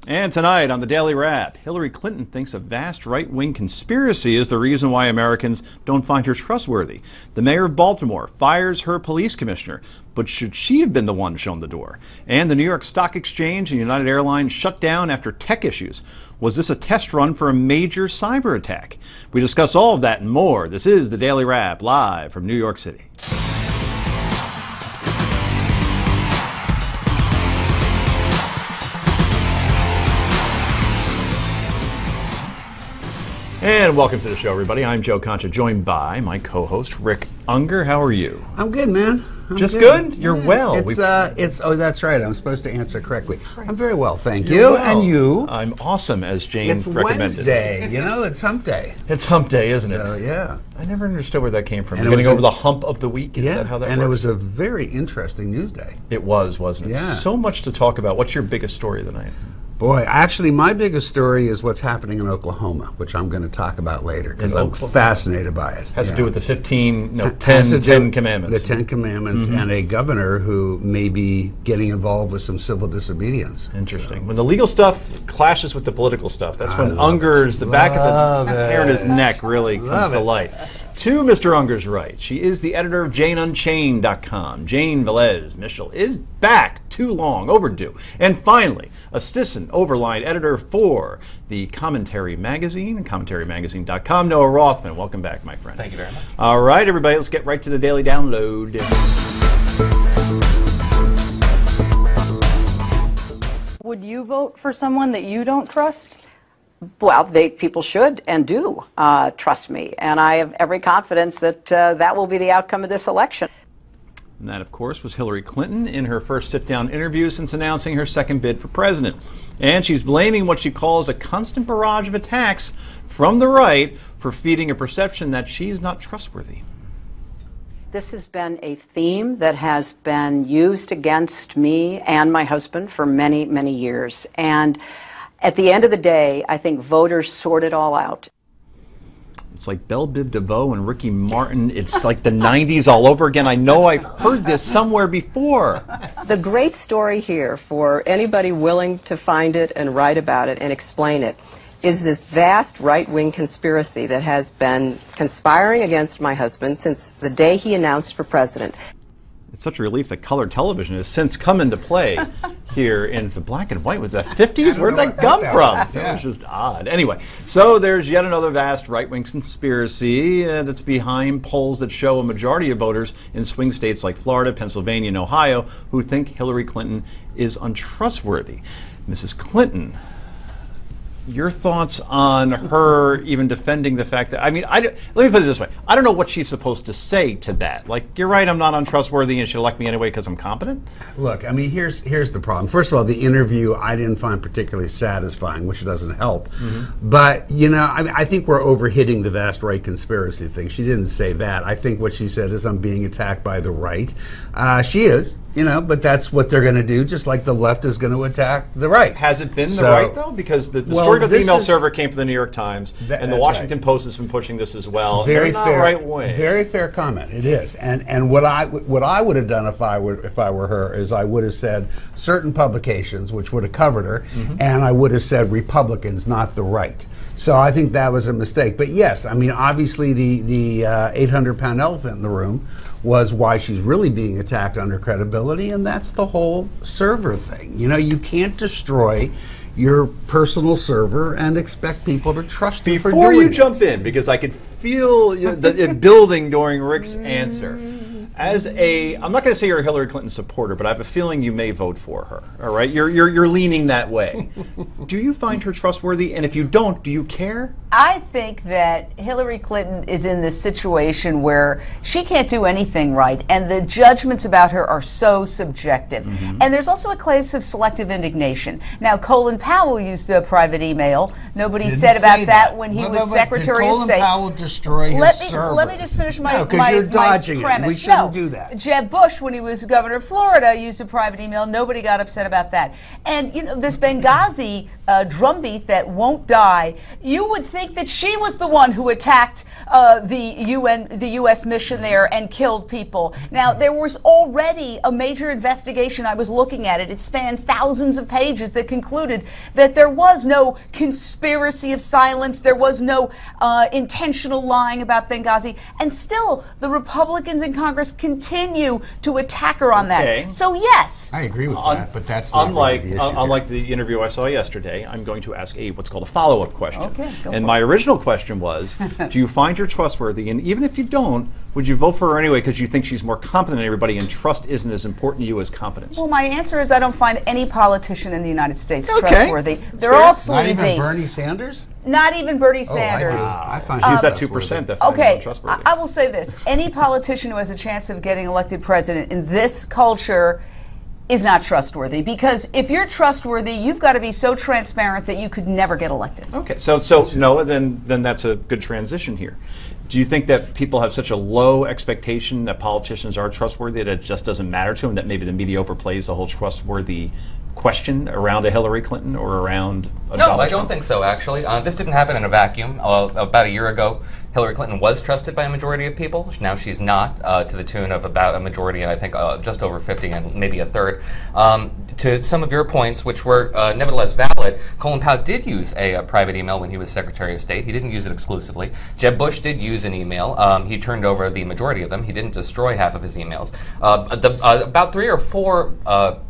And tonight on the Daily Wrap, Hillary Clinton thinks a vast right-wing conspiracy is the reason why Americans don't find her trustworthy. The mayor of Baltimore fires her police commissioner, but should she have been the one shown the door? And the New York Stock Exchange and United Airlines shut down after tech issues. Was this a test run for a major cyber attack? We discuss all of that and more. This is the Daily Wrap, live from New York City. And welcome to the show, everybody. I'm Joe Concha, joined by my co-host, Rick Unger. How are you? I'm good, man. Just good? You're well. Oh, that's right. I'm supposed to answer correctly. I'm very well, thank you. Well. And you? I'm awesome, as Jane recommended. It's Wednesday. You know, it's hump day. It's hump day, isn't it? So, yeah. I never understood where that came from. And Getting over the hump of the week? Is yeah, that how that and works? it was a very interesting news day. It was, wasn't it? Yeah. So much to talk about. What's your biggest story of the night? Boy, actually, my biggest story is what's happening in Oklahoma, which I'm going to talk about later because I'm fascinated by it. Has to do with the 10 Commandments. The 10 Commandments and a governor who may be getting involved with some civil disobedience. Interesting. So. When the legal stuff clashes with the political stuff, that's when Unger's, the back of the hair in his neck really comes to light. To Mr. Unger's right, she is the editor of JaneUnchained.com. Jane Velez Mitchell is back, too long, overdue. And finally, assistant overline editor for the Commentary Magazine, CommentaryMagazine.com, Noah Rothman. Welcome back, my friend. Thank you very much. All right, everybody, let's get right to the Daily Download. Would you vote for someone that you don't trust? Well, people should and do trust me, and I have every confidence that that will be the outcome of this election. And that, of course, was Hillary Clinton in her first sit-down interview since announcing her second bid for president. And she's blaming what she calls a constant barrage of attacks from the right for feeding a perception that she's not trustworthy. This has been a theme that has been used against me and my husband for many, many years. And at the end of the day, I think voters sort it all out. It's like Belle Biv DeVoe and Ricky Martin. It's like the 90s all over again. I know I've heard this somewhere before. The great story here, for anybody willing to find it and write about it and explain it, is this vast right-wing conspiracy that has been conspiring against my husband since the day he announced for president. It's such a relief that color television has since come into play here in the black and white. Was that 50s? Where'd that come from? Yeah. It was just odd. Anyway, so there's yet another vast right-wing conspiracy that's behind polls that show a majority of voters in swing states like Florida, Pennsylvania, and Ohio who think Hillary Clinton is untrustworthy. Mrs. Clinton, your thoughts on her even defending the fact that, I mean, let me put it this way. I don't know what she's supposed to say to that. Like, you're right, I'm not untrustworthy and she'll elect me anyway because I'm competent? Look, I mean, here's the problem. First of all, the interview I didn't find particularly satisfying, which doesn't help. But, you know, I think we're overhitting the vast right conspiracy thing. She didn't say that. I think what she said is I'm being attacked by the right. She is. You know, but that's what they're going to do, just like the left is going to attack the right. Has it been the right, though? Because the story about the email server came from the New York Times, and the Washington Post has been pushing this as well. Very fair, not right way. Very fair comment. It is. And what I would have done if I were her is I would have said certain publications, which would have covered her, and I would have said Republicans, not the right. So I think that was a mistake. But yes, I mean, obviously the 800-pound elephant in the room was why she's really being attacked under credibility, and that's the whole server thing. You know, you can't destroy your personal server and expect people to trust you for doing it. Before you jump in, because I could feel it building during Rick's answer. I'm not going to say you're a Hillary Clinton supporter, but I have a feeling you may vote for her. All right, you're leaning that way. Do you find her trustworthy? And if you don't, do you care? I think that Hillary Clinton is in this situation where she can't do anything right, and the judgments about her are so subjective. And there's also a case of selective indignation. Now, Colin Powell used a private email. Nobody said about that when he was Secretary of State. Colin Powell destroy his server? Let me just finish my because you're dodging premise. It. We shouldn't do that. Jeb Bush, when he was governor of Florida, used a private email. Nobody got upset about that. And, you know, this Benghazi drumbeat that won't die, you would think that she was the one who attacked the U.S. mission there and killed people. Now, there was already a major investigation. I was looking at it. It spans thousands of pages that concluded that there was no conspiracy of silence. There was no intentional lying about Benghazi. And still, the Republicans in Congress continue to attack her on that. So, yes. I agree with that, but that's not really the issue. Unlike the interview I saw yesterday, I'm going to ask what's called a follow-up question. Okay, go and my original question was, do you find her trustworthy? And even if you don't, would you vote for her anyway because you think she's more competent than everybody and trust isn't as important to you as competence? Well, my answer is I don't find any politician in the United States Okay. trustworthy. That's They're fair. all Not sleazy. even Bernie Sanders? Not even Bernie Oh, Sanders. I find She's him that 2% trustworthy. that finds Okay, her trustworthy. I will say this. Any politician who has a chance of getting elected president in this culture is not trustworthy, because if you're trustworthy, you've got to be so transparent that you could never get elected. Okay, so no, then that's a good transition here. Do you think that people have such a low expectation that politicians are trustworthy that it just doesn't matter to them, that maybe the media overplays the whole trustworthy question around a Hillary Clinton or around a No, Donald I Trump? don't think so, actually. This didn't happen in a vacuum. About a year ago, Hillary Clinton was trusted by a majority of people. Now she's not, to the tune of about a majority, and I think just over 50 and maybe a third. To some of your points, which were nevertheless valid, Colin Powell did use a private email when he was Secretary of State. He didn't use it exclusively. Jeb Bush did use an email. He turned over the majority of them. He didn't destroy half of his emails. About 3 or 4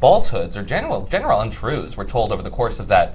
falsehoods or general untruths were told over the course of that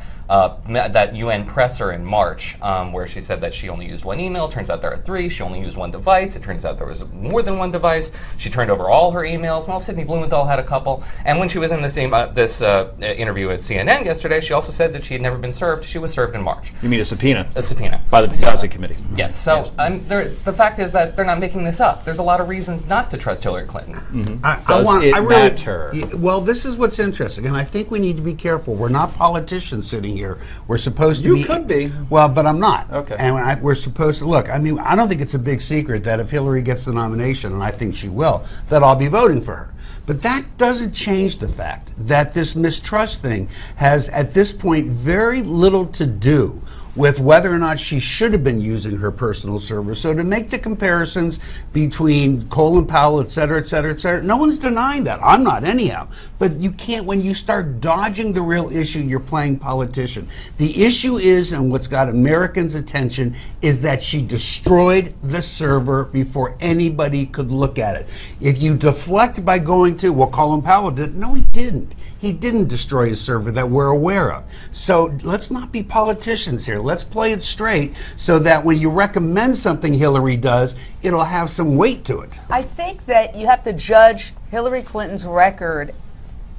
UN presser in March, where she said that she only used 1 email. Turns out there are 3. She only used 1 device. It turns out there was more than 1 device. She turned over all her emails. Well, Sidney Blumenthal had a couple. And when she was in this interview at CNN yesterday, she also said that she had never been served. She was served in March. You mean a subpoena? A subpoena. By the Benghazi Committee. Yes. So the fact is that they're not making this up. There's a lot of reason not to trust Hillary Clinton. Does it matter? Well, this is what's interesting, and I think we need to be careful. We're not politicians sitting here. We're supposed to be. You could be. Well, but I'm not. Okay. And we're supposed to look. I mean, I don't think it's a big secret that if Hillary gets the nomination, and I think she will, that I'll be voting for her. But that doesn't change the fact that this mistrust thing has, at this point, very little to do with whether or not she should have been using her personal server. So to make the comparisons between Colin Powell, et cetera, et cetera, et cetera, no one's denying that. I'm not anyhow. But you can't, when you start dodging the real issue, you're playing politician. The issue is, and what's got Americans' attention, is that she destroyed the server before anybody could look at it. If you deflect by going to, well, Colin Powell did, no, he didn't. He didn't destroy a server that we're aware of. So let's not be politicians here. Let's play it straight so that when you recommend something Hillary does, it'll have some weight to it. I think that you have to judge Hillary Clinton's record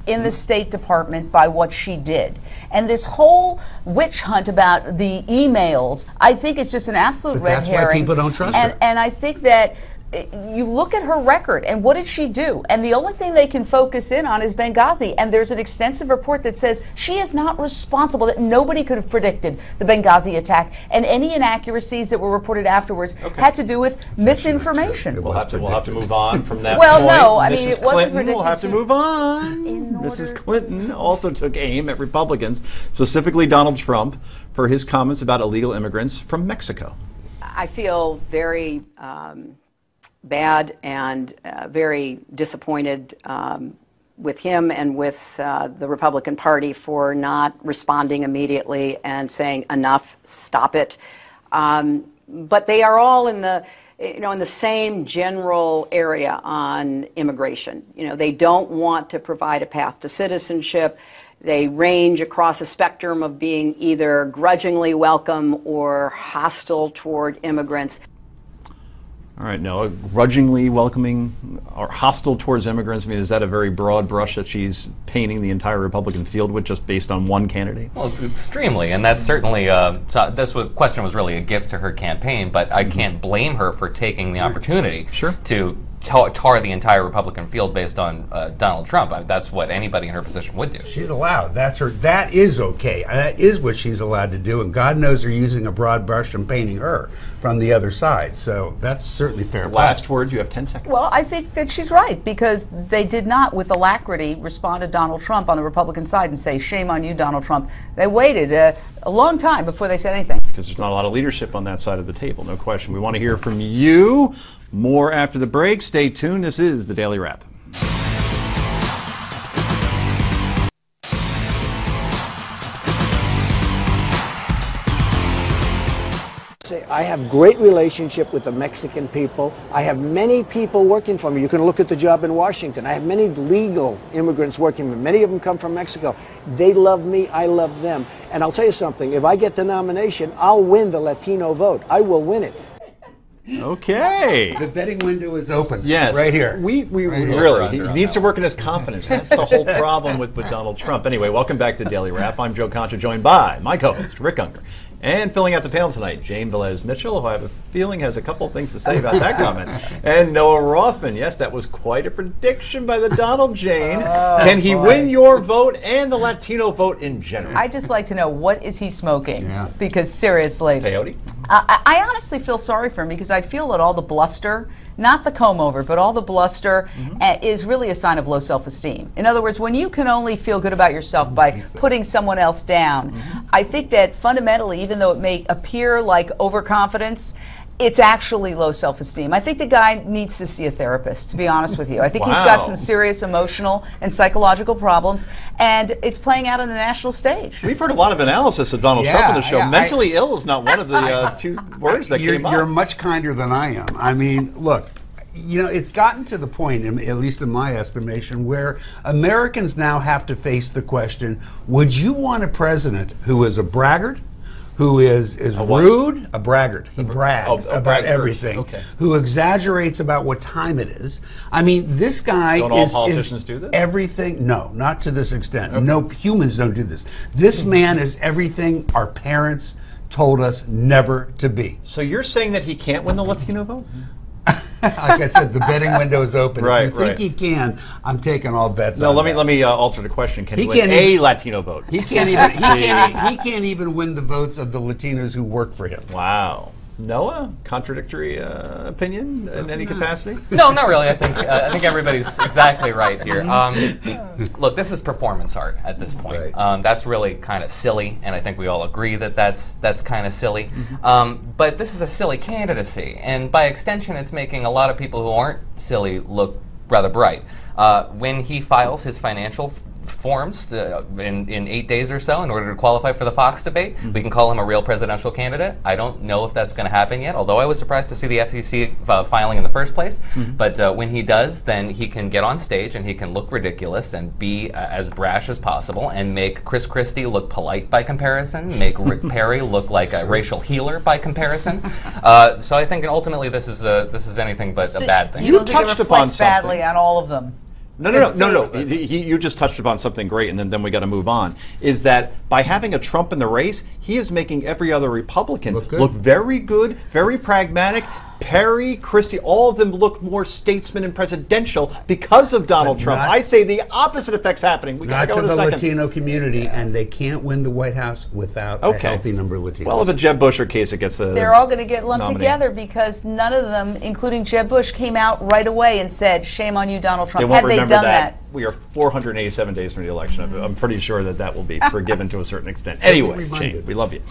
in the State Department by what she did. And this whole witch hunt about the emails, I think it's just an absolute But red that's herring. why people don't trust her. And I think that you look at her record and what did she do? And the only thing they can focus in on is Benghazi. And there's an extensive report that says she is not responsible, that nobody could have predicted the Benghazi attack. And any inaccuracies that were reported afterwards had to do with misinformation. We'll have to move on from that Well, point. no, I mean, Mrs. it wasn't Clinton predicted will have to to- move on. Mrs. Clinton also took aim at Republicans, specifically Donald Trump, for his comments about illegal immigrants from Mexico. I feel very bad and very disappointed with him and with the Republican Party for not responding immediately and saying enough, stop it. But they are all in the in the same general area on immigration. They don't want to provide a path to citizenship. They range across a spectrum of being either grudgingly welcome or hostile toward immigrants. All right, Noah, grudgingly welcoming or hostile towards immigrants, I mean, is that a very broad brush that she's painting the entire Republican field with just based on one candidate? Well, it's extremely, and that's certainly, so this question was really a gift to her campaign, but I can't blame her for taking the opportunity to tar the entire Republican field based on Donald Trump. That's what anybody in her position would do. She's allowed. That's her. That is okay. That is what she's allowed to do. And God knows they're using a broad brush and painting her from the other side. So that's certainly fair play. Last word. You have 10 seconds. Well, I think that she's right, because they did not, with alacrity, respond to Donald Trump on the Republican side and say, shame on you, Donald Trump. They waited a long time before they said anything. Because there's not a lot of leadership on that side of the table, no question. We want to hear from you. More after the break. Stay tuned. This is the Daily Wrap. I have great relationship with the Mexican people. I have many people working for me. You can look at the job in Washington. I have many legal immigrants working for me. Many of them come from Mexico. They love me. I love them. And I'll tell you something. If I get the nomination, I'll win the Latino vote. I will win it. Okay. The betting window is open. Yes. Right here. We really, he needs to work in his confidence. That's the whole problem with Donald Trump. Anyway, welcome back to Daily Wrap. I'm Joe Concha, joined by my co-host, Rick Unger. And filling out the panel tonight, Jane Velez Mitchell, who I have a feeling has a couple of things to say about that comment. And Noah Rothman. Yes, that was quite a prediction by the Donald Jane. Can he win your vote and the Latino vote in general? I'd just like to know, what is he smoking? Yeah. Because seriously, Peyote? I honestly feel sorry for him, because I feel that all the bluster, not the comb over, but all the bluster is really a sign of low self-esteem. In other words, when you can only feel good about yourself by putting someone else down, I think that fundamentally, even though it may appear like overconfidence, it's actually low self-esteem. I think the guy needs to see a therapist, to be honest with you. I think he's got some serious emotional and psychological problems, and it's playing out on the national stage. We've heard a lot of analysis of Donald Trump on the show. Mentally ill is not one of the two words that came up. You're much kinder than I am. I mean, look, you know, it's gotten to the point, at least in my estimation, where Americans now have to face the question, would you want a president who is a braggart, who is rude, a braggart. He brags about everything. Okay. Who exaggerates about what time it is. I mean, this guy Don't all politicians do this? Everything. No, not to this extent. Okay. No, humans don't do this. This man is everything our parents told us never to be. So you're saying that he can't win the Latino vote? Like I said, the betting window is open. Right, if you think he can, I'm taking all bets. No, on let me alter the question. Can he win a Latino vote? He can't even. He can't even win the votes of the Latinos who work for him. Wow. Noah, contradictory opinion in any capacity? No, not really. I think everybody's exactly right here. Look, this is performance art at this point. Right. That's really kind of silly, and I think we all agree that that's kind of silly. But this is a silly candidacy, and by extension, it's making a lot of people who aren't silly look rather bright. When he files his financial forms in 8 days or so in order to qualify for the Fox debate, we can call him a real presidential candidate. I don't know if that's going to happen yet, although I was surprised to see the FCC filing in the first place. But when he does, then he can get on stage and he can look ridiculous and be as brash as possible and make Chris Christie look polite by comparison, make Rick Perry look like a racial healer by comparison. So I think ultimately this is anything but a bad thing. You don't think touched it upon reflects badly on all of them? No. You just touched upon something great, and then we got to move on. Is that by having a Trump in the race, he is making every other Republican look very good, very pragmatic. Perry, Christie, all of them look more statesman and presidential because of Donald Trump. I say the opposite effect's happening. We got to go in a second. Not to the Latino community, and they can't win the White House without a healthy number of Latinos. Well, if a Jeb Bush or Kasich gets the they're all going to get lumped together, because none of them, including Jeb Bush, came out right away and said, shame on you, Donald Trump. They won't Had they remember done that? We are 487 days from the election. I'm pretty sure that will be forgiven to a certain extent. Anyway, Shane, we love you.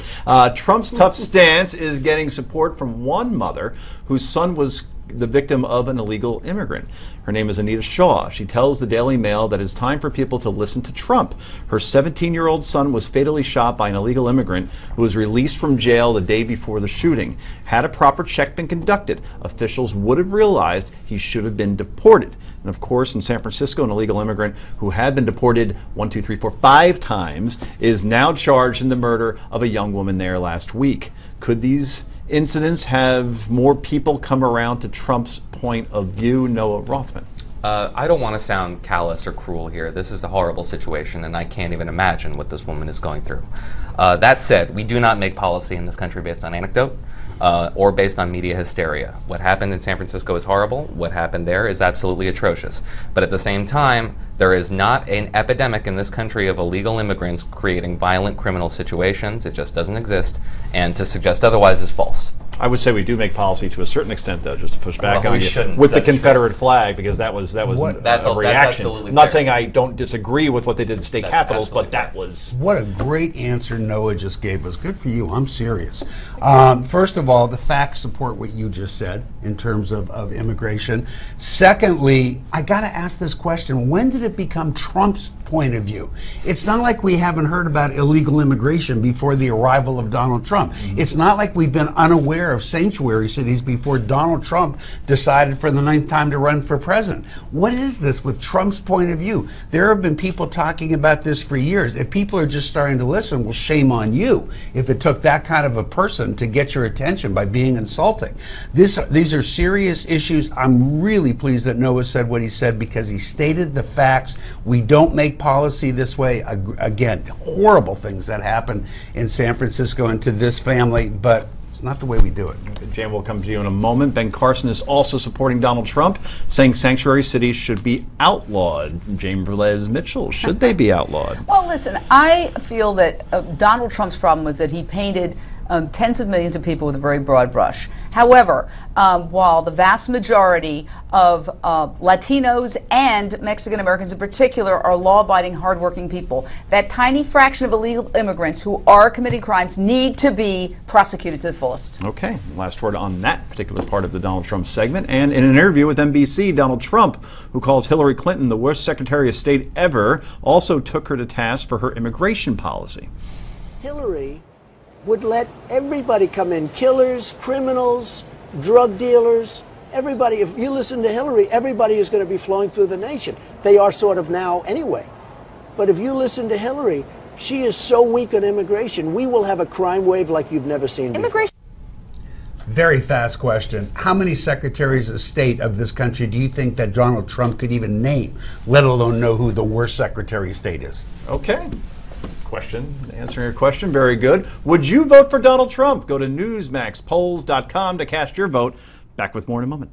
Trump's tough stance is getting support from one mother whose son was the victim of an illegal immigrant. Her name is Anita Shaw. She tells the Daily Mail that it's time for people to listen to Trump. Her 17-year-old son was fatally shot by an illegal immigrant who was released from jail the day before the shooting. Had a proper check been conducted, officials would have realized he should have been deported. And of course, in San Francisco, an illegal immigrant who had been deported 5 times is now charged in the murder of a young woman there last week. Could these incidents have more people come around to Trump's point of view? Noah Rothman. I don't want to sound callous or cruel here. This is a horrible situation, and I can't even imagine what this woman is going through. That said, we do not make policy in this country based on anecdote or based on media hysteria. What happened in San Francisco is horrible. What happened there is absolutely atrocious. But at the same time, there is not an epidemic in this country of illegal immigrants creating violent criminal situations. It just doesn't exist, and to suggest otherwise is false. I would say we do make policy to a certain extent, though, just to push back Well, on we you shouldn't. with the That's Confederate flag, because that was That's a reaction. absolutely I'm not fair. saying I don't disagree with what they did in state That's capitals, but absolutely that fair. was. What a great answer Noah just gave us. Good for you. I'm serious. First of all, the facts support what you just said in terms of immigration. Secondly, I got to ask this question. When did it become Trump's point of view? It's not like we haven't heard about illegal immigration before the arrival of Donald Trump. It's not like we've been unaware of sanctuary cities before Donald Trump decided for the 9th time to run for president. What is this with Trump's point of view? There have been people talking about this for years. If people are just starting to listen, well, shame on you if it took that kind of a person to get your attention by being insulting. These are serious issues. I'm really pleased that Noah said what he said, because he stated the facts. We don't make policy this way. Again, horrible things that happen in San Francisco and to this family, but it's not the way we do it. Jan, we'll come to you in a moment. Ben Carson is also supporting Donald Trump, saying sanctuary cities should be outlawed. James Velez Mitchell, should they be outlawed? Well, listen, I feel that Donald Trump's problem was that he painted tens of millions of people with a very broad brush. However, while the vast majority of Latinos and Mexican Americans in particular are law-abiding, hardworking people, that tiny fraction of illegal immigrants who are committing crimes need to be prosecuted to the fullest. Okay, last word on that particular part of the Donald Trump segment. And in an interview with NBC, Donald Trump, who calls Hillary Clinton the worst Secretary of State ever, also took her to task for her immigration policy. Hillary would let everybody come in, killers, criminals, drug dealers, everybody. If you listen to Hillary, everybody is going to be flowing through the nation. They are sort of now anyway. But if you listen to Hillary, she is so weak on immigration, we will have a crime wave like you've never seen before. Immigration. Very fast question. How many secretaries of state of this country do you think that Donald Trump could even name, let alone know who the worst Secretary of State is? Okay. Answering your question, very good. Would you vote for Donald Trump? Go to newsmaxpolls.com to cast your vote. Back with more in a moment.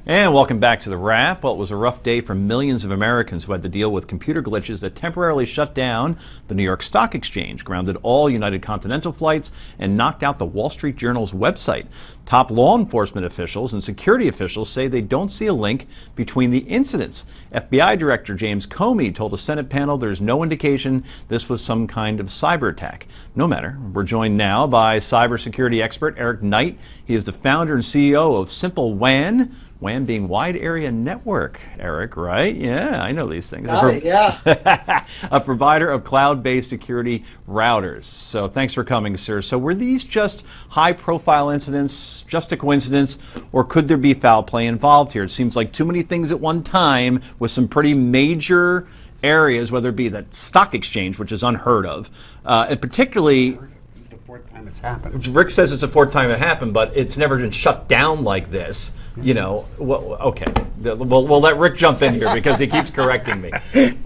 And welcome back to The Wrap. Well, it was a rough day for millions of Americans who had to deal with computer glitches that temporarily shut down the New York Stock Exchange, grounded all United Continental flights, and knocked out the Wall Street Journal's website. Top law enforcement officials and security officials say they don't see a link between the incidents. FBI Director James Comey told a Senate panel there's no indication this was some kind of cyber attack. No matter. We're joined now by cybersecurity expert Eric Knight. He is the founder and CEO of Simple WAN. WAN being Wide Area Network, Eric, right? Yeah, I know these things. Yeah. A provider of cloud-based security routers. So thanks for coming, sir. So were these just high-profile incidents, just a coincidence, or could there be foul play involved here? It seems like too many things at one time with some pretty major areas, whether it be the stock exchange, which is unheard of, and particularly... This is the 4th time it's happened. Rick says it's the 4th time it happened, but it's never been shut down like this. You know, well, okay. We'll let Rick jump in here because he keeps correcting me.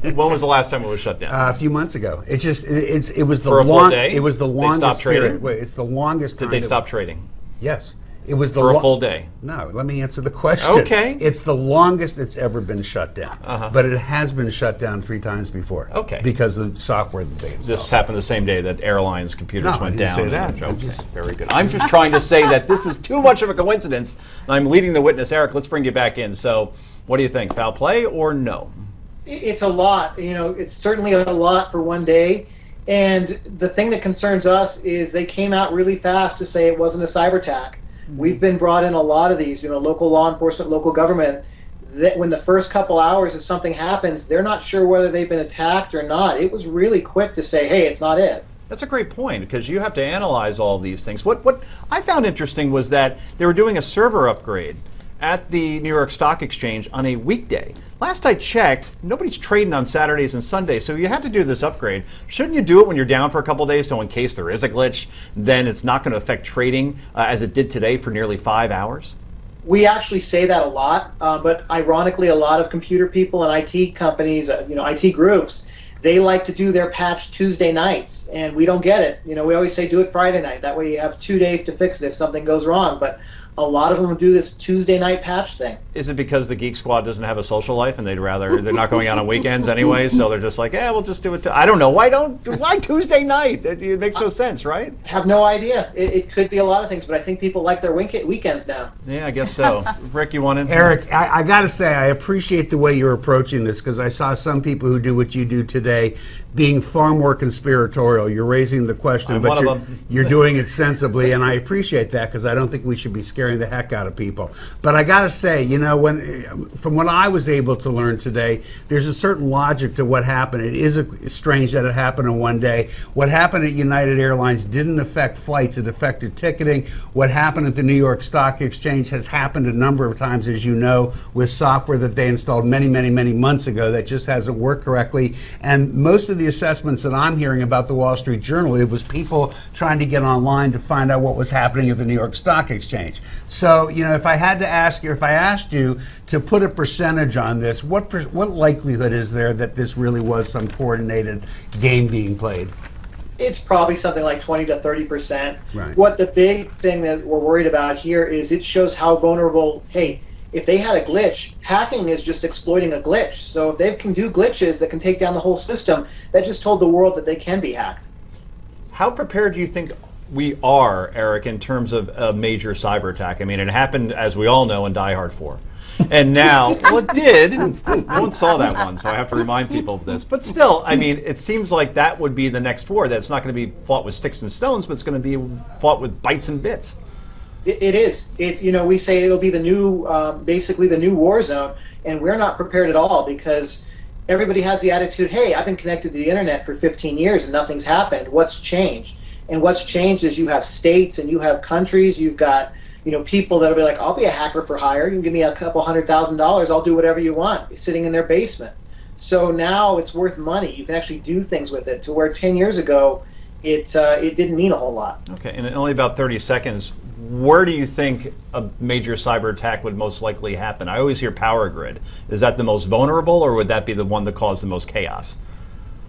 When was the last time it was shut down? A few months ago. It's just it was the For a full day? It was the They longest stopped trading? period. Wait, it's the longest time. Did they stop trading? Yes. It was the For a full day? No, let me answer the question. Okay. It's the longest it's ever been shut down. Uh-huh. But it has been shut down 3 times before. Okay. Because of the software that they installed. This happened the same day that airlines' computers No, I went didn't down. say that. Okay, I just- very good. I'm just trying to say that this is too much of a coincidence. I'm leading the witness. Eric, let's bring you back in. So what do you think, foul play or no? It's a lot. You know, it's certainly a lot for one day. And the thing that concerns us is they came out really fast to say it wasn't a cyber attack. We've been brought in a lot of these, local law enforcement, local government, that when the first couple hours if something happens, they're not sure whether they've been attacked or not. It was really quick to say, hey, it's not it. That's a great point, because you have to analyze all these things. What I found interesting was that they were doing a server upgrade at the New York Stock Exchange on a weekday. Last I checked, nobody's trading on Saturdays and Sundays, so you have to do this upgrade. Shouldn't you do it when you're down for a couple days, so in case there is a glitch, then it's not going to affect trading as it did today for nearly 5 hours? We actually say that a lot, but ironically, a lot of computer people and IT companies, IT groups, they like to do their patch Tuesday nights, and we don't get it. We always say do it Friday night. That way you have 2 days to fix it if something goes wrong. But a lot of them do this Tuesday night patch thing. Is it because the Geek Squad doesn't have a social life and they're not going out on weekends anyway, so they're just like, we'll just do it. I don't know. Why Tuesday night? It makes no sense, right? Have no idea. It could be a lot of things, but I think people like their weekends now. Yeah, I guess so. Rick, you want in? Eric, I got to say, I appreciate the way you're approaching this, because I saw some people who do what you do today being far more conspiratorial. You're raising the question, but you're doing it sensibly, and I appreciate that, because I don't think we should be scaring the heck out of people. But I got to say, from what I was able to learn today, there's a certain logic to what happened. It is strange that it happened in one day. What happened at United Airlines didn't affect flights, it affected ticketing. What happened at the New York Stock Exchange has happened a number of times, as you know, with software that they installed many, many, many months ago that just hasn't worked correctly. And most of the assessments that I'm hearing about the Wall Street Journal, it was people trying to get online to find out what was happening at the New York Stock Exchange. So, if I had to ask you, if I asked you to put a percentage on this, what likelihood is there that this really was some coordinated game being played? It's probably something like 20 to 30%. Right. What the big thing that we're worried about here is it shows how vulnerable, if they had a glitch, hacking is just exploiting a glitch. So if they can do glitches that can take down the whole system, that just told the world that they can be hacked. How prepared do you think we are, Eric, in terms of a major cyber attack? I mean, it happened, as we all know, in Die Hard 4. And now, it did. No one saw that one, so I have to remind people of this. But still, I mean, it seems like that would be the next war. That's not going to be fought with sticks and stones, but it's going to be fought with bytes and bits. It is. It's, we say it'll be the new, basically the new war zone, and we're not prepared at all, because everybody has the attitude, hey, I've been connected to the internet for 15 years and nothing's happened. What's changed? And what's changed is you have states and you have countries, you've got people that'll be like, I'll be a hacker for hire. You can give me a couple $100,000, I'll do whatever you want, sitting in their basement. So now it's worth money. You can actually do things with it, to where 10 years ago it didn't mean a whole lot. Okay, and in only about 30 seconds, where do you think a major cyber attack would most likely happen? I always hear power grid. Is that the most vulnerable, or would that be the one that caused the most chaos?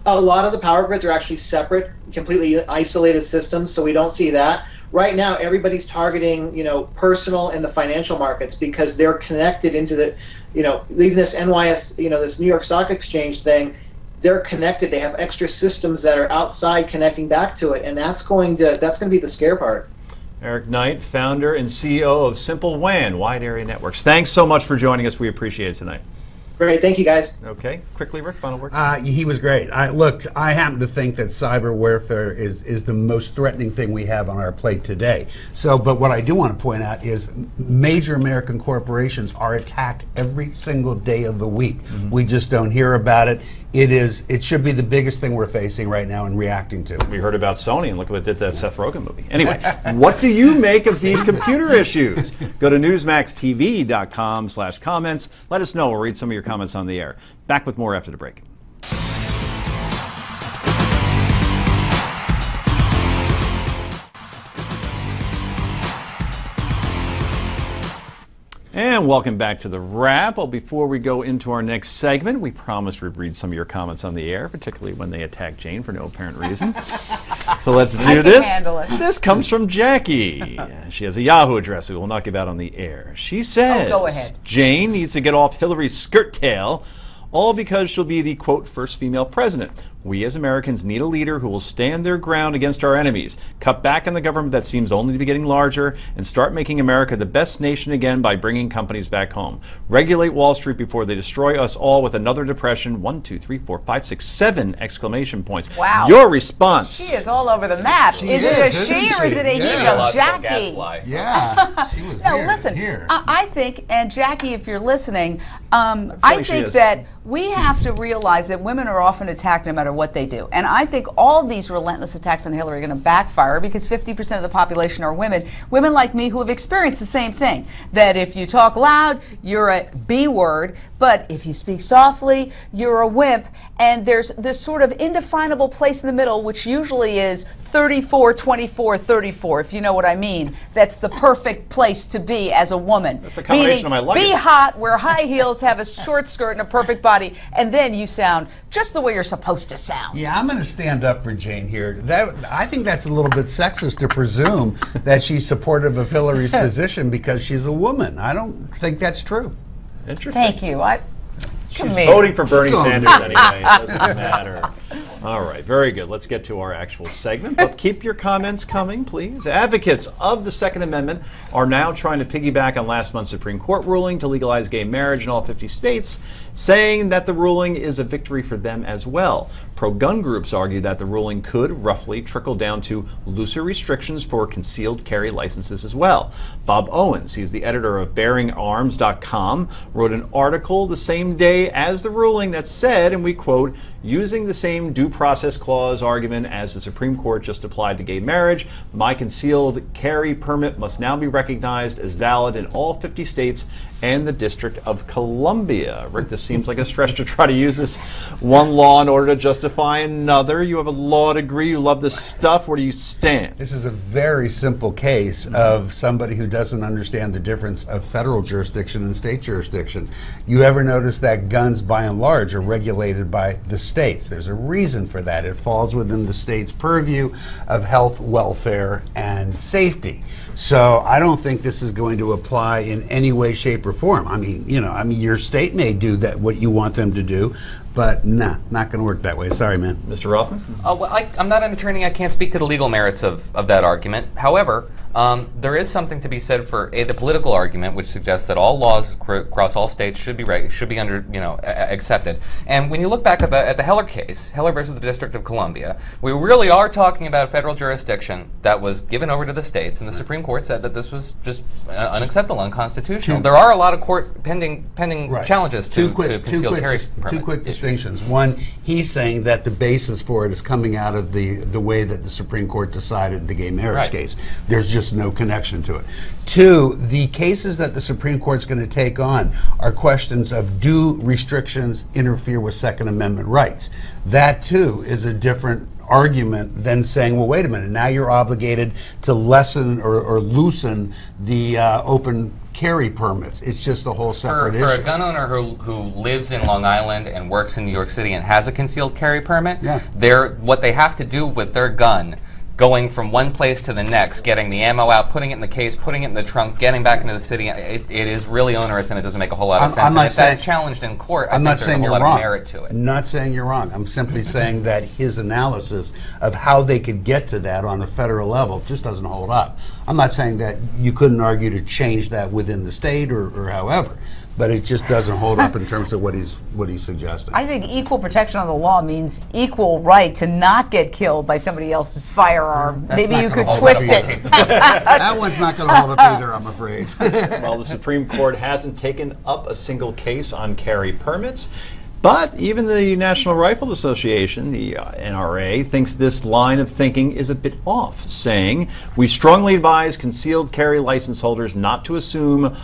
A lot of the power grids are actually separate, completely isolated systems, so we don't see that. Right now, everybody's targeting, personal and the financial markets, because they're connected into the, even this NYS, this New York Stock Exchange thing, they're connected. They have extra systems that are outside connecting back to it, and that's going to be the scare part. Eric Knight, founder and CEO of Simple WAN, Wide Area Networks. Thanks so much for joining us. We appreciate it tonight. Great, thank you guys. Okay, quickly, Rick, final word. He was great. I happen to think that cyber warfare is the most threatening thing we have on our plate today. But what I do want to point out is major American corporations are attacked every single day of the week. Mm-hmm. We just don't hear about it. It should be the biggest thing we're facing right now and reacting to. We heard about Sony, and look what it did to that Seth Rogen movie. Anyway, what do you make of these computer issues? Go to newsmaxtv.com/comments. Let us know. We'll read some of your comments on the air. Back with more after the break. And welcome back to The Wrap. Well, before we go into our next segment, we promised we'd read some of your comments on the air, particularly when they attack Jane for no apparent reason. So let's do this. Handle it. This comes from Jackie. She has a Yahoo address we will not give out on the air. She says, go ahead. Jane needs to get off Hillary's skirt tail, all because she'll be the, quote, first female president. We as Americans need a leader who will stand their ground against our enemies, cut back on the government that seems only to be getting larger, and start making America the best nation again by bringing companies back home. Regulate Wall Street before they destroy us all with another depression. 1, 2, 3, 4, 5, 6, 7 exclamation points. Wow. Your response. She is all over the map. Is it a she or is it a he? No, Jackie. Yeah. She was No, listen. I think, and Jackie, if you're listening, I think that we have to realize that women are often attacked no matter matter what they do. And I think all of these relentless attacks on Hillary are going to backfire because 50% of the population are women. Women like me who have experienced the same thing. That if you talk loud, you're a B word, but if you speak softly, you're a wimp. And there's this sort of indefinable place in the middle, which usually is 34, 24, 34, if you know what I mean. That's the perfect place to be as a woman. That's the combination of my luggage. Be hot, wear high heels, have a short skirt and a perfect body, and then you sound just the way you're supposed to sound. Yeah, I'm going to stand up for Jane here. I think that's a little bit sexist to presume that she's supportive of Hillary's position because she's a woman. I don't think that's true. Interesting. Thank you. She's voting for Bernie Sanders anyway. It doesn't matter. All right, very good. Let's get to our actual segment, but keep your comments coming, please. Advocates of the Second Amendment are now trying to piggyback on last month's Supreme Court ruling to legalize gay marriage in all 50 states, saying that the ruling is a victory for them as well. Pro-gun groups argue that the ruling could roughly trickle down to looser restrictions for concealed carry licenses as well. Bob Owens, he's the editor of BearingArms.com, wrote an article the same day as the ruling that said, and we quote, "Using the same due process clause argument as the Supreme Court just applied to gay marriage, my concealed carry permit must now be recognized as valid in all 50 states and the District of Columbia." Rick, this seems like a stretch to try to use this one law in order to justify another. You have a law degree, you love this stuff. Where do you stand? This is a very simple case of somebody who doesn't understand the difference of federal jurisdiction and state jurisdiction. You ever notice that guns, by and large, are regulated by the states? There's a reason for that. It falls within the state's purview of health, welfare, and safety. So I don't think this is going to apply in any way, shape, or form. I mean, your state may do that what you want them to do, but nah, not going to work that way. Sorry, man. Mr. Rothman? Well, I'm not an attorney. I can't speak to the legal merits of that argument. However, there is something to be said for the political argument, which suggests that all laws across all states should be accepted. And when you look back at the Heller case, Heller versus the District of Columbia, we really are talking about federal jurisdiction that was given over to the states, and the Supreme Court said that this was just unacceptable, unconstitutional. There are a lot of court pending challenges to concealed carry permit. Two quick distinctions. One, he's saying that the basis for it is coming out of the way that the Supreme Court decided the gay marriage case. There's just no connection to it. Two, the cases that the Supreme Court's going to take on are questions of do restrictions interfere with Second Amendment rights. That too is a different argument than saying, well, wait a minute, now you're obligated to lessen or loosen the open carry permits. It's just a whole separate issue. For a gun owner who lives in Long Island and works in New York City and has a concealed carry permit, what they have to do with their gun, going from one place to the next, getting the ammo out, putting it in the case, putting it in the trunk, getting back into the city, it is really onerous and it doesn't make a whole lot of sense. And if that's challenged in court, I think there's a whole lot of merit to it. I'm not saying you're wrong. I'm simply saying that his analysis of how they could get to that on a federal level just doesn't hold up. I'm not saying that you couldn't argue to change that within the state or however, but it just doesn't hold up in terms of what he's suggesting. I think equal protection of the law means equal right to not get killed by somebody else's firearm. Maybe you could twist it. That one's not going to hold up either, I'm afraid. Well, the Supreme Court hasn't taken up a single case on carry permits. But even the National Rifle Association, the NRA, thinks this line of thinking is a bit off, saying, "We strongly advise concealed carry license holders not to assume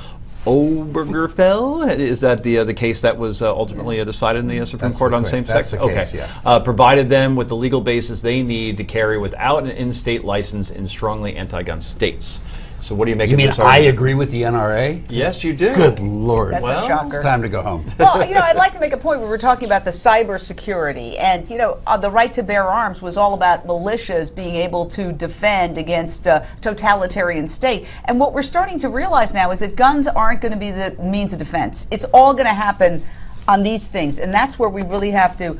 Obergefell." Is that the case that was ultimately decided in the Supreme Court on same-sex? Okay. Yeah. Provided them with the legal basis they need to carry without an in-state license in strongly anti-gun states. So what do you make of this argument? I agree with the NRA? Yes, you do. Good Lord. That's a shocker. It's time to go home. Well, I'd like to make a point. We were talking about the cyber security, and the right to bear arms was all about militias being able to defend against a totalitarian state. And what we're starting to realize now is that guns aren't going to be the means of defense. It's all going to happen on these things, and that's where we really have to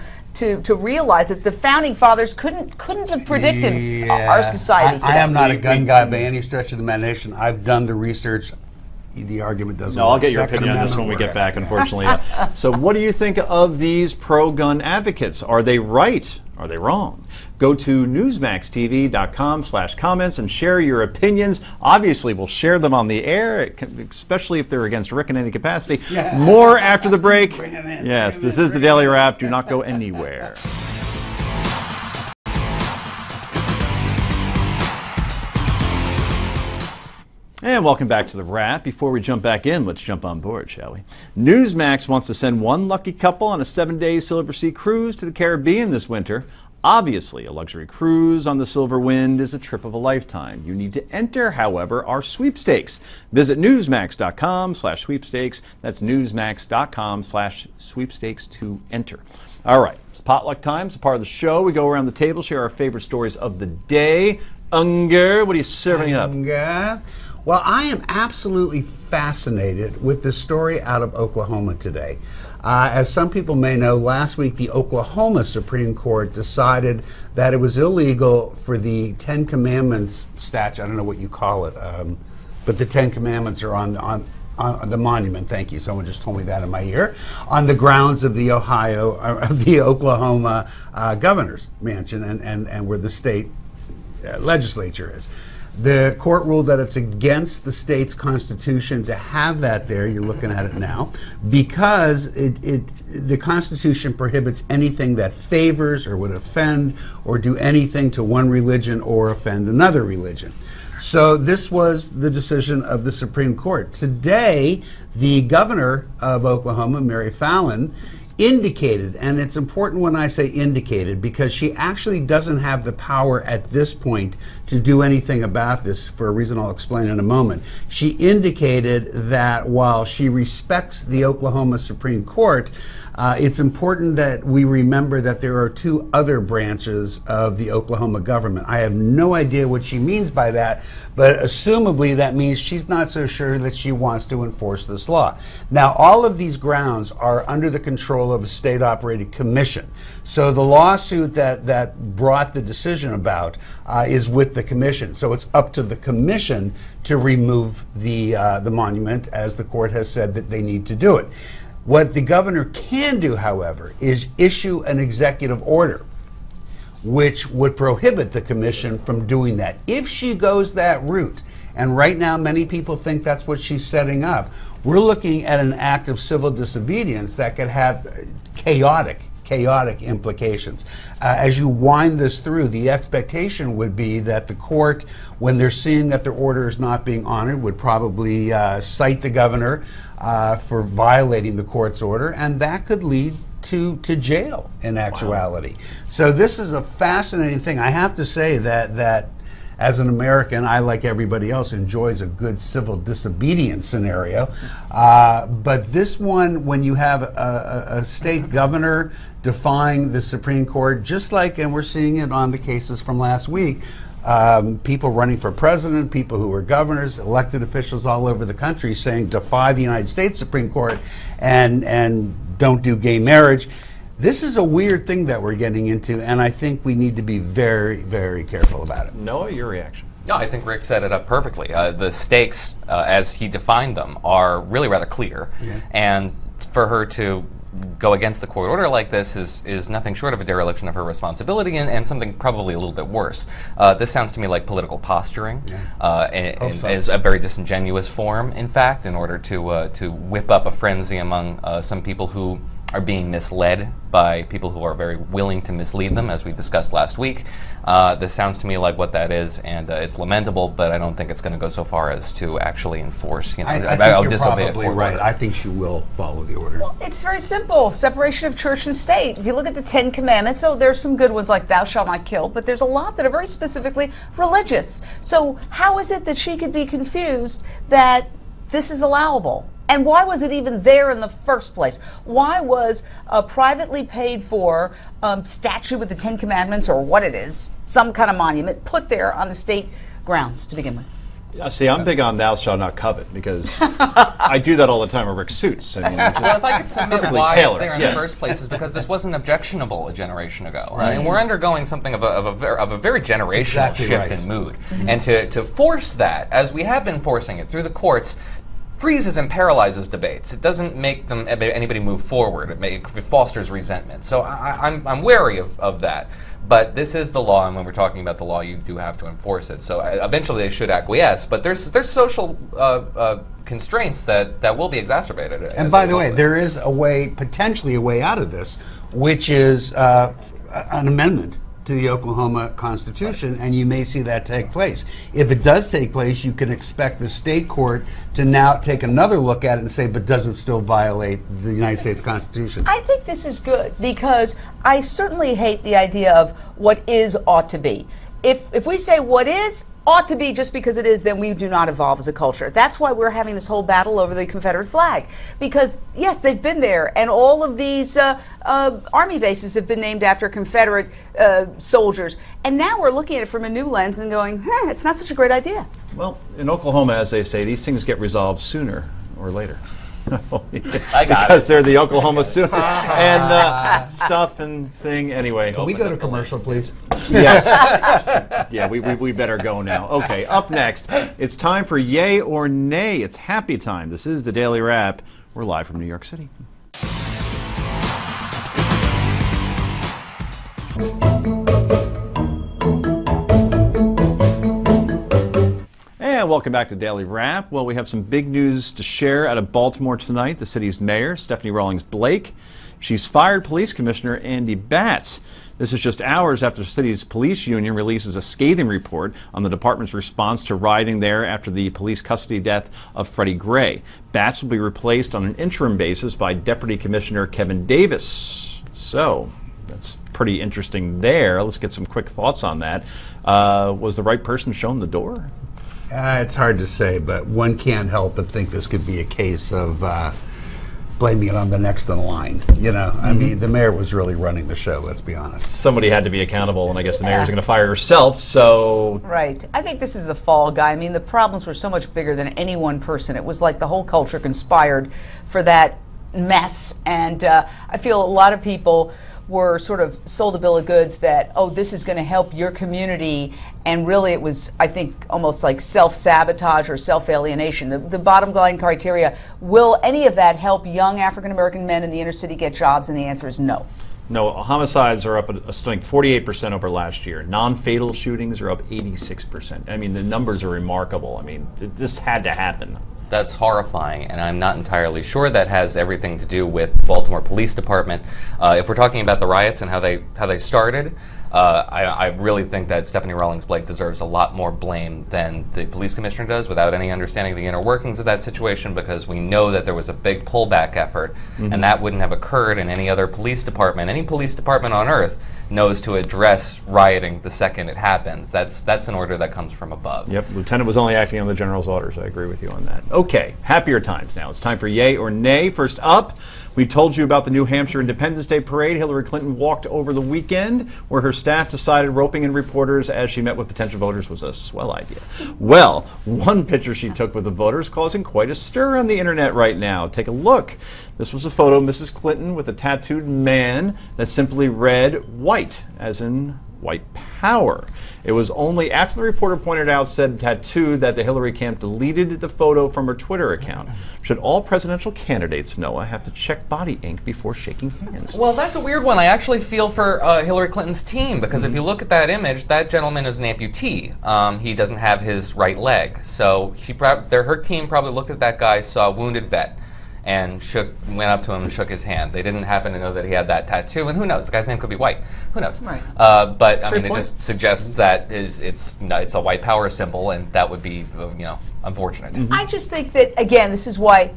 realize that the founding fathers couldn't have predicted our society today. I am not a gun guy by any stretch of the imagination. I've done the research. The argument doesn't work. No, I'll get your opinion on this when we get back, unfortunately. So what do you think of these pro-gun advocates? Are they right? Are they wrong? Go to newsmaxtv.com/comments and share your opinions. Obviously, we'll share them on the air, especially if they're against Rick in any capacity. More after the break. Yes, this is the Daily Wrap. Do not go anywhere. And welcome back to The Wrap. Before we jump back in, let's jump on board, shall we? Newsmax wants to send one lucky couple on a 7-day Silver Sea cruise to the Caribbean this winter. Obviously, a luxury cruise on the Silver Wind is a trip of a lifetime. You need to enter, however, our sweepstakes. Visit newsmax.com/sweepstakes. That's newsmax.com/sweepstakes to enter. All right, it's potluck time. It's a part of the show. We go around the table, share our favorite stories of the day. Unger, what are you serving up? Well, I am absolutely fascinated with the story out of Oklahoma today. As some people may know, last week the Oklahoma Supreme Court decided that it was illegal for the Ten Commandments statue, I don't know what you call it, but the Ten Commandments are on the monument, thank you, someone just told me that in my ear, on the grounds of the Oklahoma governor's mansion and where the state legislature is. The court ruled that it's against the state's constitution to have that there, you're looking at it now, because the Constitution prohibits anything that favors or would offend or do anything to one religion or offend another religion. So this was the decision of the Supreme Court. Today, the governor of Oklahoma, Mary Fallin, indicated, and it's important when I say indicated because she actually doesn't have the power at this point to do anything about this for a reason I'll explain in a moment. She indicated that while she respects the Oklahoma Supreme Court, it's important that we remember that there are two other branches of the Oklahoma government. I have no idea what she means by that, but assumably that means she's not so sure that she wants to enforce this law. Now, all of these grounds are under the control of a state-operated commission. So the lawsuit that brought the decision about is with the commission. So it's up to the commission to remove the monument, as the court has said that they need to do it. What the governor can do, however, is issue an executive order which would prohibit the commission from doing that. If she goes that route, and right now many people think that's what she's setting up, we're looking at an act of civil disobedience that could have chaotic implications. As you wind this through, the expectation would be that the court, when they're seeing that their order is not being honored, would probably cite the governor for violating the court's order, and that could lead to jail in actuality. Wow. So this is a fascinating thing. I have to say that as an American, I, like everybody else, enjoys a good civil disobedience scenario. But this one, when you have a state governor defying the Supreme Court, just like, and we're seeing it on the cases from last week, people running for president, people who are governors, elected officials all over the country saying defy the United States Supreme Court and don't do gay marriage. This is a weird thing that we're getting into, and I think we need to be very, very careful about it. Noah, your reaction? No, I think Rick set it up perfectly. The stakes, as he defined them, are really rather clear, and for her to go against the court order like this is nothing short of a dereliction of her responsibility and something probably a little bit worse. This sounds to me like political posturing, is a very disingenuous form, in fact, in order to whip up a frenzy among some people who are being misled by people who are very willing to mislead them, as we discussed last week. This sounds to me like what that is, and it's lamentable, but I don't think it's going to go so far as to actually enforce, I think you're probably right. Order. I think she will follow the order. Well, it's very simple. Separation of church and state. If you look at the Ten Commandments, so there's some good ones like thou shalt not kill, but there's a lot that are very specifically religious. So how is it that she could be confused that this is allowable? And why was it even there in the first place? Why was a privately paid for statue with the Ten Commandments, or what it is, some kind of monument, put there on the state grounds to begin with? See, I'm big on thou shalt not covet, because I do that all the time with Rick's suits. I mean, well, if I could submit why it's there in the first place is because this wasn't objectionable a generation ago. Right. And we're undergoing something of a very generational shift in mood. And to force that, as we have been forcing it through the courts, freezes and paralyzes debates. It doesn't make anybody move forward. It fosters resentment. So I'm wary of that. But this is the law, and when we're talking about the law, you do have to enforce it. So eventually they should acquiesce. But there's social constraints that will be exacerbated. And by the way, there is potentially a way out of this, which is an amendment to the Oklahoma Constitution, and you may see that take place. If it does take place, you can expect the state court to now take another look at it and say, but does it still violate the United States Constitution? I think this is good because I certainly hate the idea of what is ought to be. If we say what is ought to be just because it is, then we do not evolve as a culture. That's why we're having this whole battle over the Confederate flag. Because, yes, they've been there, and all of these army bases have been named after Confederate soldiers. And now we're looking at it from a new lens and going, it's not such a great idea. Well, in Oklahoma, as they say, these things get resolved sooner or later. I got because it. they're the Oklahoma Sooner and stuff and thing. Anyway, Can we go to commercial, please? Yes. Yeah, we better go now. Okay, up next, it's time for Yay or Nay. It's happy time. This is the Daily Wrap. We're live from New York City. And welcome back to Daily Wrap. Well, we have some big news to share out of Baltimore tonight. The city's mayor, Stephanie Rawlings Blake, she's fired Police Commissioner Andy Batts. This is just hours after the city's police union releases a scathing report on the department's response to rioting there after the police custody death of Freddie Gray. Batts will be replaced on an interim basis by Deputy Commissioner Kevin Davis. So that's pretty interesting there. Let's get some quick thoughts on that. Was the right person shown the door? It's hard to say, but one can't help but think this could be a case of blaming it on the next in line. You know, I mean, the mayor was really running the show, let's be honest. Somebody had to be accountable, and I guess the mayor's going to fire herself, so... Right. I think this is the fall guy. I mean, the problems were so much bigger than any one person. It was like the whole culture conspired for that mess, and I feel a lot of people were sort of sold a bill of goods that, oh, this is going to help your community, and really it was, I think, almost like self-sabotage or self-alienation. The bottom line criteria, will any of that help young African-American men in the inner city get jobs? And the answer is no. No, homicides are up a stunning 48% over last year. Non-fatal shootings are up 86%. I mean, the numbers are remarkable. I mean, this had to happen. That's horrifying, and I'm not entirely sure that has everything to do with Baltimore Police Department. If we're talking about the riots and how they started, I really think that Stephanie Rawlings Blake deserves a lot more blame than the police commissioner does, without any understanding the inner workings of that situation, because we know that there was a big pullback effort, and that wouldn't have occurred in any other police department. Any police department on earth knows to address rioting the second it happens. That's an order that comes from above. Yep, Lieutenant was only acting on the general's orders. I agree with you on that. Okay, happier times now. It's time for Yay or Nay. First up, we told you about the New Hampshire Independence Day Parade. Hillary Clinton walked over the weekend, where her staff decided roping in reporters as she met with potential voters was a swell idea. Well, one picture she took with the voters causing quite a stir on the internet right now. Take a look. This was a photo of Mrs. Clinton with a tattooed man that simply read white, as in white power. It was only after the reporter pointed out said tattoo that the Hillary camp deleted the photo from her Twitter account. Should all presidential candidates, Noah, have to check body ink before shaking hands? Well, that's a weird one. I actually feel for Hillary Clinton's team, because if you look at that image, that gentleman is an amputee. He doesn't have his right leg. So her team probably looked at that guy, saw a wounded vet, and went up to him and shook his hand. They didn't happen to know that he had that tattoo, and who knows? The guy's name could be White. Who knows? Right. But I mean, it just suggests that it's a white power symbol, and that would be unfortunate. I just think that, again, this is why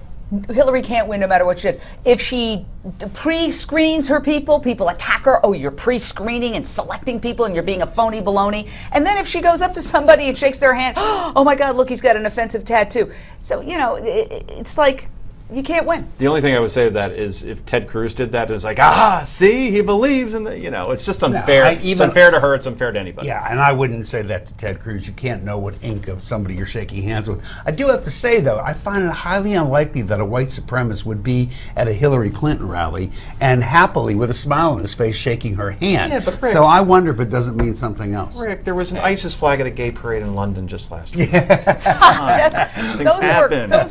Hillary can't win no matter what she does. If she pre-screens her people attack her. Oh, you're pre-screening and selecting people, and you're being a phony baloney. And then if she goes up to somebody and shakes their hand, oh my God, look, he's got an offensive tattoo. So, it's like, you can't win. The only thing I would say to that is if Ted Cruz did that, it's like, see, he believes in the, it's just unfair. It's unfair to her, it's unfair to anybody. Yeah, and I wouldn't say that to Ted Cruz. You can't know what ink of somebody you're shaking hands with. I do have to say, though, I find it highly unlikely that a white supremacist would be at a Hillary Clinton rally and happily, with a smile on his face, shaking her hand. Yeah, but Rick, so I wonder if it doesn't mean something else. Rick, there was an ISIS flag at a gay parade in London just last week. Those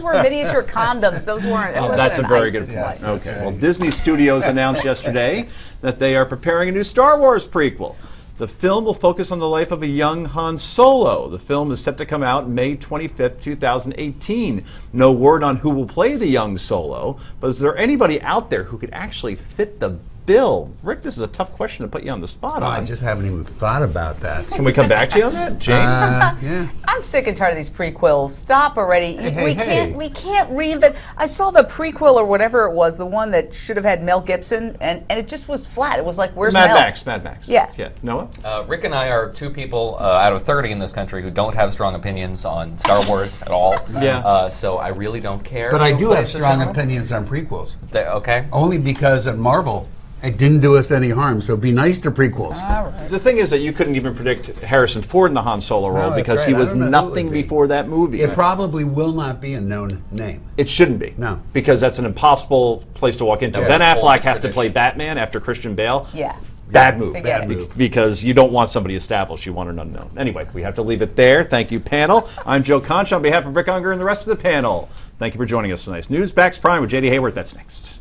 were miniature condoms. Those weren't. That's a very good point. Yes, okay. right. Well, Disney Studios announced yesterday that they are preparing a new Star Wars prequel. The film will focus on the life of a young Han Solo. The film is set to come out May 25th, 2018. No word on who will play the young Solo, but is there anybody out there who could actually fit the Bill. Rick, this is a tough question to put you on the spot on. I just haven't even thought about that. Can we come back to you on that, Jane? Yeah. I'm sick and tired of these prequels. Stop already. Hey. We can't reinvent. I saw the prequel or whatever it was, the one that should have had Mel Gibson, and it just was flat. It was like, where's Mad Mel? Max. Yeah. Noah? Rick and I are two people out of 30 in this country who don't have strong opinions on Star Wars at all. Yeah. So I really don't care. But I who do plays have the strong genre. opinions on prequels. Okay. Only because at Marvel, it didn't do us any harm, so be nice to prequels. All right. The thing is that you couldn't even predict Harrison Ford in the Han Solo role that's because right. he I was don't know who it nothing would be. before that movie. It probably will not be a known name. It shouldn't be. No. Because that's an impossible place to walk into. Yeah. Ben Full Affleck has to tradition. play Batman after Christian Bale. Yeah. Bad move. Forget Bad it. move. Because you don't want somebody established. You want an unknown. Anyway, we have to leave it there. Thank you, panel. I'm Joe Concha on behalf of Rick Unger and the rest of the panel. Thank you for joining us tonight. Newsmax Prime with J.D. Hayward. That's next.